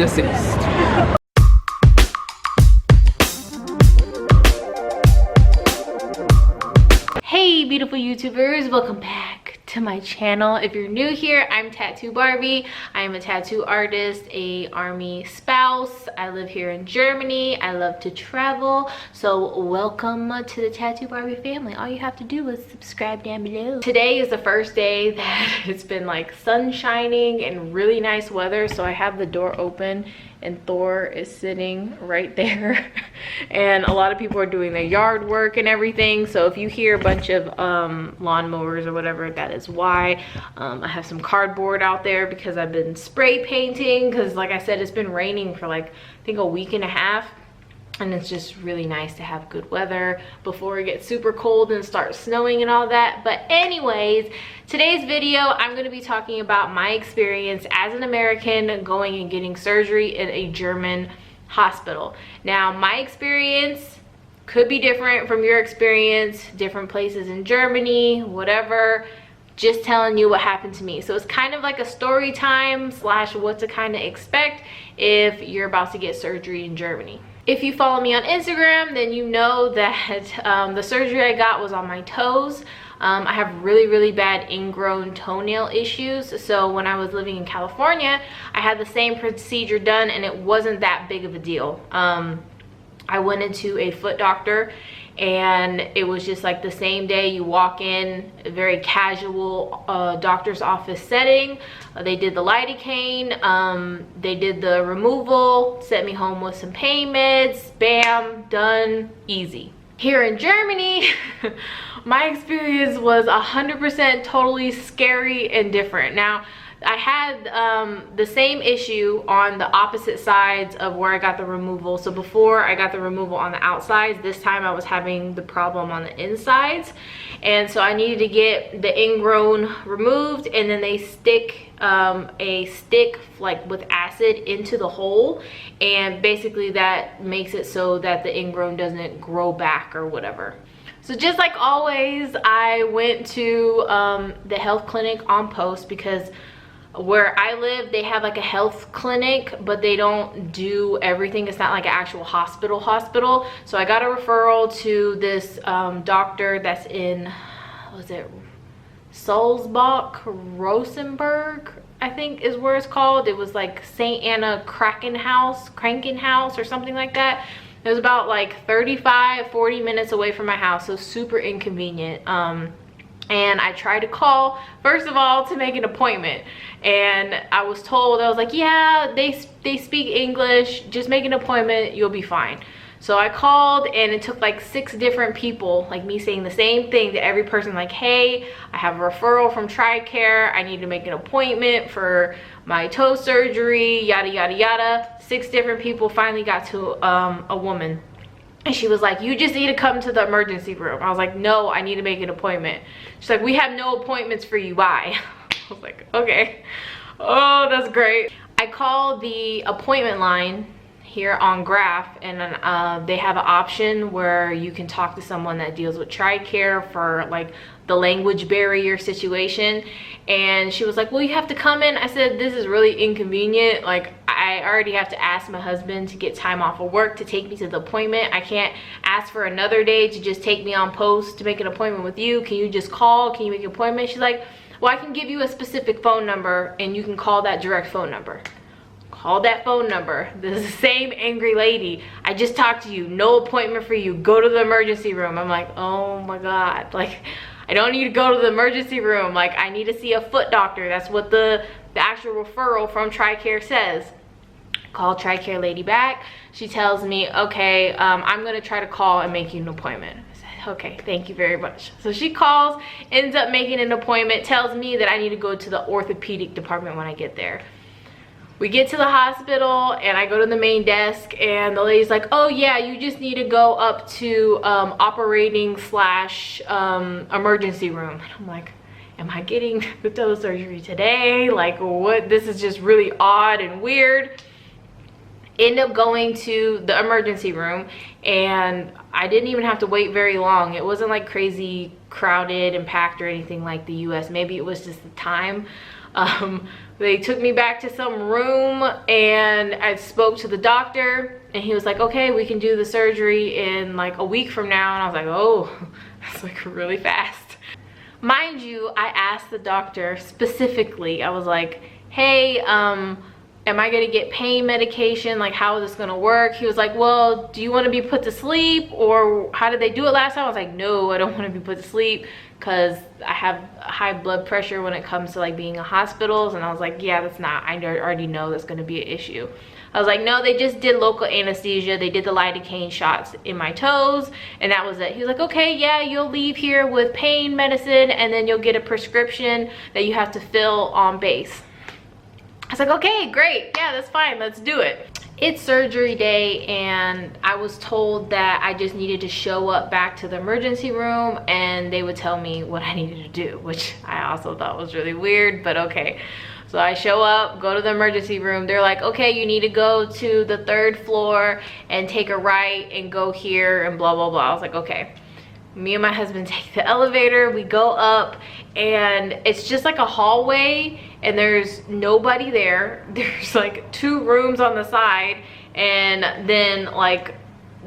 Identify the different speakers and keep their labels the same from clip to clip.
Speaker 1: desist.
Speaker 2: Hey beautiful YouTubers, welcome back to my channel. If you're new here, I'm Tattoo Barbie. I am a tattoo artist, a army spouse. I live here in Germany. I love to travel. So welcome to the Tattoo Barbie family. All you have to do is subscribe down below. Today is the first day that it's been like sun shining and really nice weather. So I have the door open and Thor is sitting right there. And a lot of people are doing their yard work and everything. So if you hear a bunch of lawnmowers or whatever, that is why. I have some cardboard out there because I've been spray painting, because like I said, it's been raining for like I think a week and a half. And it's just really nice to have good weather before it gets super cold and starts snowing and all that. But anyways, today's video, I'm going to be talking about my experience as an American going and getting surgery in a German hospital. Now, my experience could be different from your experience, different places in Germany, whatever. Just telling you what happened to me. So it's kind of like a story time slash what to kind of expect if you're about to get surgery in Germany. If you follow me on Instagram, then you know that the surgery I got was on my toes. I have really bad ingrown toenail issues. So when I was living in California, I had the same procedure done and it wasn't that big of a deal. I went into a foot doctor and it was just like the same day. You walk in, a very casual doctor's office setting. They did the lidocaine, they did the removal, sent me home with some pain meds, bam, done, easy. Here in Germany, my experience was 100% totally scary and different. Now, I had the same issue on the opposite sides of where I got the removal. So before I got the removal on the outsides, this time I was having the problem on the insides. And so I needed to get the ingrown removed, and then they stick a stick like with acid into the hole, and basically that makes it so that the ingrown doesn't grow back or whatever. So just like always, I went to the health clinic on post, because where I live, they have like a health clinic, but they don't do everything. It's not like an actual hospital. So I got a referral to this doctor that's in, was it Sulzbach, Rosenberg, I think is where it's called. It was like St. Anna Krankenhaus or something like that. It was about like 35-40 minutes away from my house, so super inconvenient. And I tried to call, first of all, to make an appointment. And I was told, I was like, yeah, they speak English. Just make an appointment, you'll be fine. So I called, and it took like 6 different people, like me saying the same thing to every person, like, hey, I have a referral from TRICARE. I need to make an appointment for my toe surgery, yada, yada, yada. 6 different people. Finally got to a woman. And she was like, you just need to come to the emergency room. I was like, no, I need to make an appointment. She's like, we have no appointments for you, bye. I was like, okay. Oh, that's great. I called the appointment line here on Graph, and they have an option where you can talk to someone that deals with TRICARE for like the language barrier situation. And she was like, well, you have to come in. I said, this is really inconvenient. Like, I already have to ask my husband to get time off of work to take me to the appointment. I can't ask for another day to just take me on post to make an appointment with you. Can you just call? Can you make an appointment? She's like, well, I can give you a specific phone number and you can call that direct phone number. Call that phone number. This is the same angry lady. I just talked to you. No appointment for you. Go to the emergency room. I'm like, oh my God. Like, I don't need to go to the emergency room. Like, I need to see a foot doctor. That's what the actual referral from TRICARE says. Call TRICARE lady back. She tells me, okay, I'm gonna try to call and make you an appointment. I said, okay, thank you very much. So she calls, ends up making an appointment, tells me that I need to go to the orthopedic department when I get there. We get to the hospital and I go to the main desk, and the lady's like, oh yeah, you just need to go up to operating slash emergency room. And I'm like, am I getting the toe surgery today? Like, what? This is just really odd and weird. End up going to the emergency room, and I didn't even have to wait very long. It wasn't like crazy crowded and packed or anything like the US. Maybe it was just the time. They took me back to some room and I spoke to the doctor and he was like, okay, we can do the surgery in like a week from now. And I was like, oh, that's like really fast. Mind you, I asked the doctor specifically, I was like, hey, am I gonna get pain medication? Like, how is this gonna work? He was like, well, do you want to be put to sleep, or how did they do it last time? I was like, no, I don't want to be put to sleep because I have high blood pressure when it comes to like being in hospitals. And I was like, yeah, that's not, I already know that's gonna be an issue. I was like, no, they just did local anesthesia. They did the lidocaine shots in my toes and that was it. He was like, okay, yeah, you'll leave here with pain medicine and then you'll get a prescription that you have to fill on base. I was like, okay, great. Yeah, that's fine. Let's do it. It's surgery day and I was told that I just needed to show up back to the emergency room and they would tell me what I needed to do, which I also thought was really weird, but okay. So I show up, go to the emergency room. They're like, okay, you need to go to the 3rd floor and take a right and go here and blah, blah, blah. I was like, okay. Me and my husband take the elevator, we go up and it's just like a hallway and there's nobody there. There's like 2 rooms on the side and then like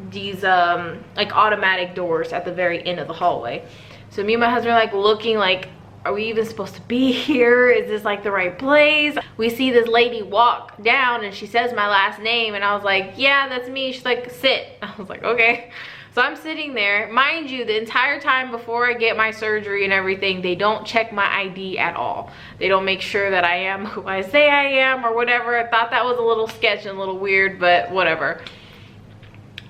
Speaker 2: these like automatic doors at the very end of the hallway. So me and my husband are like looking like, are we even supposed to be here? Is this like the right place? We see this lady walk down and she says my last name and I was like, yeah, that's me. She's like, sit. I was like, okay. So I'm sitting there. Mind you, the entire time before I get my surgery and everything, they don't check my ID at all. They don't make sure that I am who I say I am or whatever. I thought that was a little sketchy and a little weird, but whatever.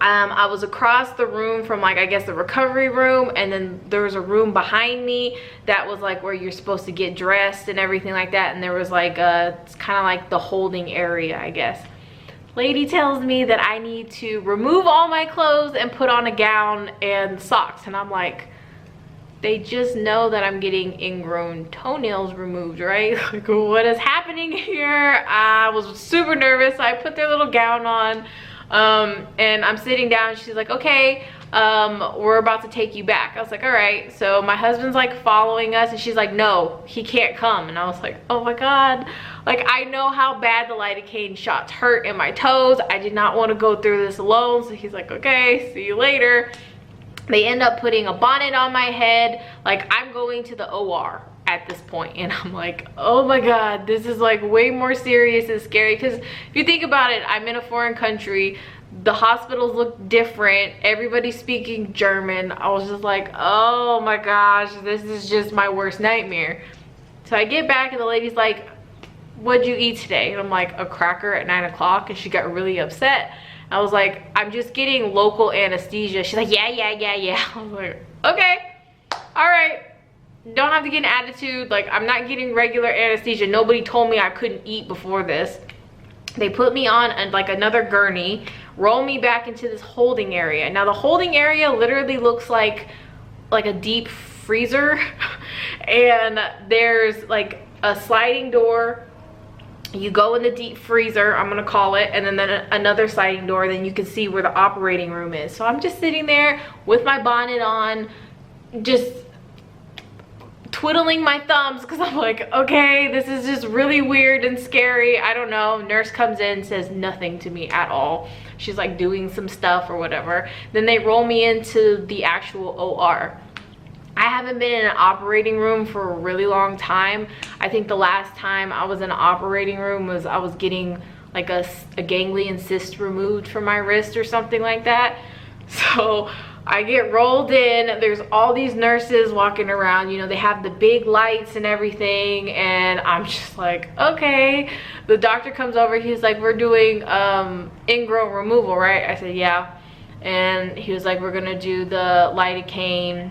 Speaker 2: I was across the room from like, I guess the recovery room, and then there was a room behind me that was like where you're supposed to get dressed and everything like that. And there was like it's kind of like the holding area, I guess. Lady tells me that I need to remove all my clothes and put on a gown and socks. And I'm like, they just know that I'm getting ingrown toenails removed, right? Like, what is happening here? I was super nervous. So I put their little gown on and I'm sitting down. She's like, okay, we're about to take you back. I was like, all right. So my husband's like following us and she's like, no, he can't come. And I was like, oh my God. Like, I know how bad the lidocaine shots hurt in my toes. I did not want to go through this alone. So he's like, okay, see you later. They end up putting a bonnet on my head. Like, I'm going to the OR at this point. And I'm like, oh my God, this is like way more serious and scary. Because if you think about it, I'm in a foreign country. The hospitals look different. Everybody's speaking German. I was just like, oh my gosh, this is just my worst nightmare. So I get back and the lady's like, what'd you eat today? And I'm like, a cracker at 9 o'clock. And she got really upset. I was like, I'm just getting local anesthesia. She's like, yeah. I was like, okay, all right. Don't have to get an attitude. Like, I'm not getting regular anesthesia. Nobody told me I couldn't eat before this. They put me on like another gurney, roll me back into this holding area. Now the holding area literally looks like a deep freezer. And there's like a sliding door. You go in the deep freezer, I'm gonna call it, and then another sliding door, then you can see where the operating room is. So I'm just sitting there with my bonnet on, just twiddling my thumbs because I'm like, okay, this is just really weird and scary. I don't know. Nurse comes in, says nothing to me at all. She's like doing some stuff or whatever. Then they roll me into the actual OR. I haven't been in an operating room for a really long time. I think the last time I was in an operating room was I was getting like a ganglion cyst removed from my wrist or something like that. So I get rolled in, there's all these nurses walking around, you know, they have the big lights and everything, and I'm just like, okay. The doctor comes over, he's like, we're doing ingrown removal, right? I said, yeah. And he was like, we're gonna do the lidocaine,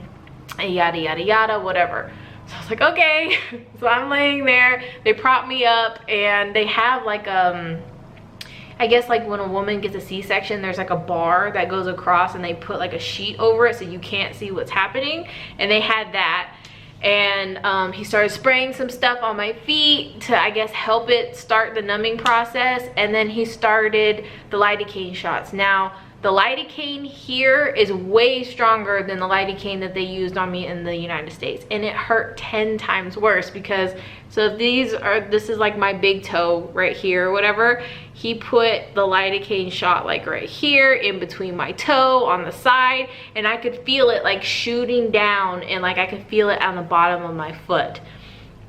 Speaker 2: yada yada yada, whatever. So I was like, okay. So I'm laying there, they prop me up, and they have like I guess like when a woman gets a C-section, there's like a bar that goes across and they put like a sheet over it so you can't see what's happening. And they had that. And he started spraying some stuff on my feet to, I guess, help it start the numbing process. And then he started the lidocaine shots. Now, The lidocaine here is way stronger than the lidocaine that they used on me in the United States, and it hurt 10 times worse because, so this is like my big toe right here or whatever. He put the lidocaine shot like right here in between my toe on the side, and I could feel it like shooting down, and like I could feel it on the bottom of my foot.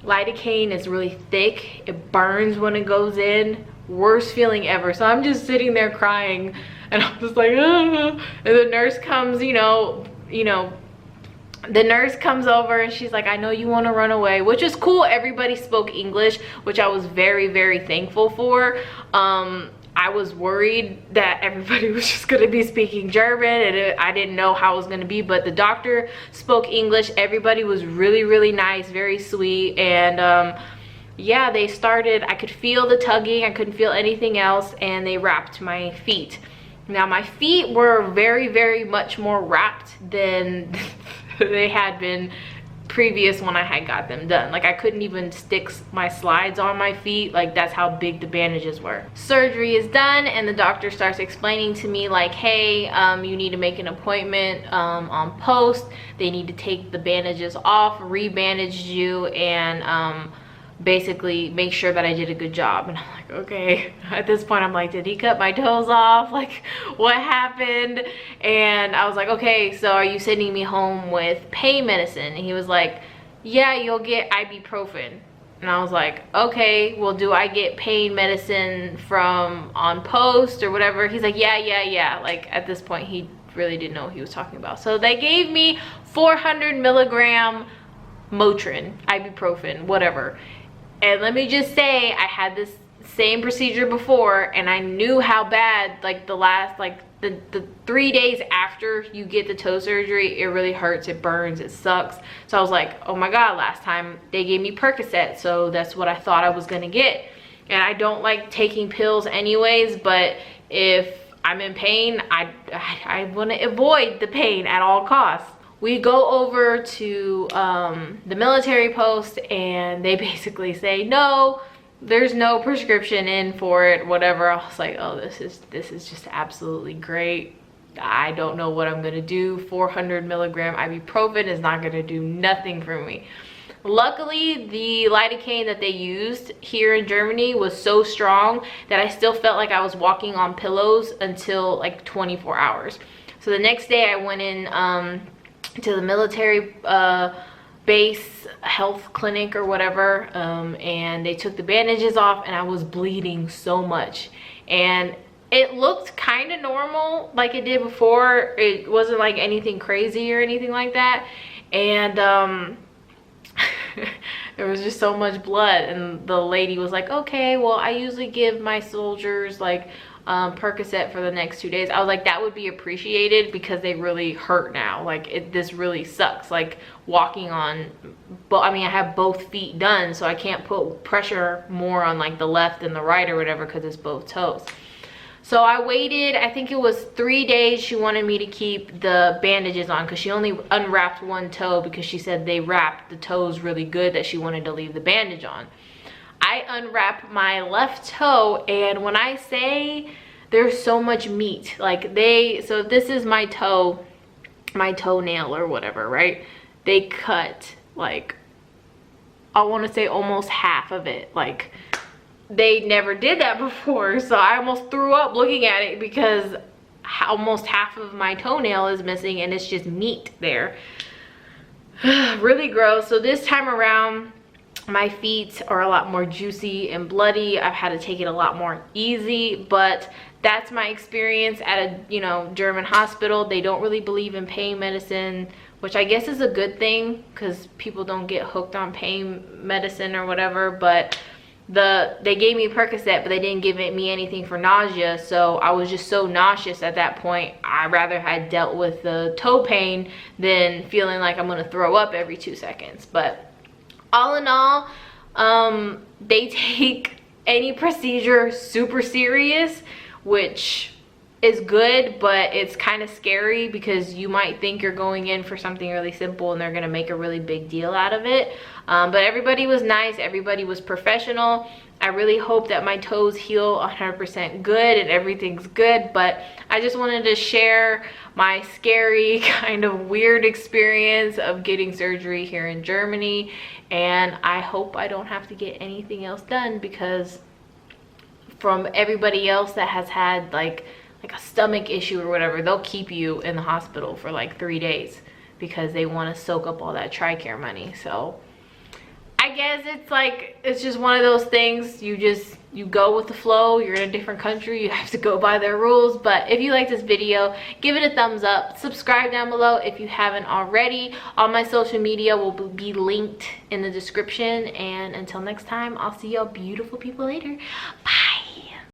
Speaker 2: Lidocaine is really thick. It burns when it goes in. Worst feeling ever. So I'm just sitting there crying, and I'm just like, ah. And the nurse comes, the nurse comes over and she's like, I know you want to run away, which is cool. Everybody spoke English, which I was very, very thankful for. I was worried that everybody was just going to be speaking German, and I didn't know how it was going to be, but the doctor spoke English. Everybody was really, really nice, very sweet, and yeah, they started, I could feel the tugging, I couldn't feel anything else, and they wrapped my feet. Now my feet were very, very much more wrapped than they had been previous when I had got them done. Like I couldn't even stick my slides on my feet, like that's how big the bandages were. Surgery is done, and the doctor starts explaining to me like, hey, you need to make an appointment on post. They need to take the bandages off, re-bandage you, and basically make sure that I did a good job. And I'm like, okay. At this point I'm like, did he cut my toes off? Like what happened? And I was like, okay, so are you sending me home with pain medicine? And he was like, yeah, you'll get ibuprofen. And I was like, okay, well, do I get pain medicine from on post or whatever? He's like, yeah. Like at this point he really didn't know what he was talking about. So they gave me 400 milligram Motrin, ibuprofen, whatever. And let me just say, I had this same procedure before, and I knew how bad, like the last, like the 3 days after you get the toe surgery, it really hurts, it burns, it sucks. So I was like, oh my God, last time they gave me Percocet, so that's what I thought I was gonna get. And I don't like taking pills anyways, but if I'm in pain, I wanna avoid the pain at all costs. We go over to the military post, and they basically say, no, there's no prescription in for it, whatever. I was like, oh, this is just absolutely great. I don't know what I'm gonna do. 400 milligram ibuprofen is not gonna do nothing for me. Luckily, the lidocaine that they used here in Germany was so strong that I still felt like I was walking on pillows until like 24 hours. So the next day I went in to the military base health clinic or whatever, and they took the bandages off, and I was bleeding so much, and it looked kind of normal like it did before. It wasn't like anything crazy or anything like that, and there was just so much blood. And the lady was like, okay, well, I usually give my soldiers like Percocet for the next 2 days. I was like, that would be appreciated because they really hurt now. Like this really sucks, like walking on, but I mean I have both feet done, so I can't put pressure more on like the left and the right or whatever because it's both toes. So I waited, I think it was 3 days. She wanted me to keep the bandages on because she only unwrapped one toe because she said they wrapped the toes really good that she wanted to leave the bandage on. I unwrapped my left toe, and when I say there's so much meat, like so this is my toe, my toenail or whatever, right? They cut like, I want to say almost half of it. Like they never did that before, so I almost threw up looking at it because almost half of my toenail is missing, and it's just meat there. Really gross. So this time around, my feet are a lot more juicy and bloody. I've had to take it a lot more easy, but that's my experience at a German hospital. They don't really believe in pain medicine, which I guess is a good thing because people don't get hooked on pain medicine or whatever. But they gave me Percocet, but they didn't give me anything for nausea, so I was just so nauseous at that point. I rather had dealt with the toe pain than feeling like I'm gonna throw up every 2 seconds. But all in all, they take any procedure super serious, which is good, but it's kind of scary because you might think you're going in for something really simple and they're gonna make a really big deal out of it. But everybody was nice, everybody was professional. I really hope that my toes heal 100% good and everything's good, but I just wanted to share my scary, kind of weird experience of getting surgery here in Germany, and I hope I don't have to get anything else done, because from everybody else that has had like a stomach issue or whatever, they'll keep you in the hospital for like 3 days because they want to soak up all that TRICARE money. So I guess it's just one of those things. You go with the flow. You're in a different country, you have to go by their rules. But if you like this video, give it a thumbs up, subscribe down below if you haven't already. All my social media will be linked in the description, and until next time, I'll see y'all beautiful people later. Bye.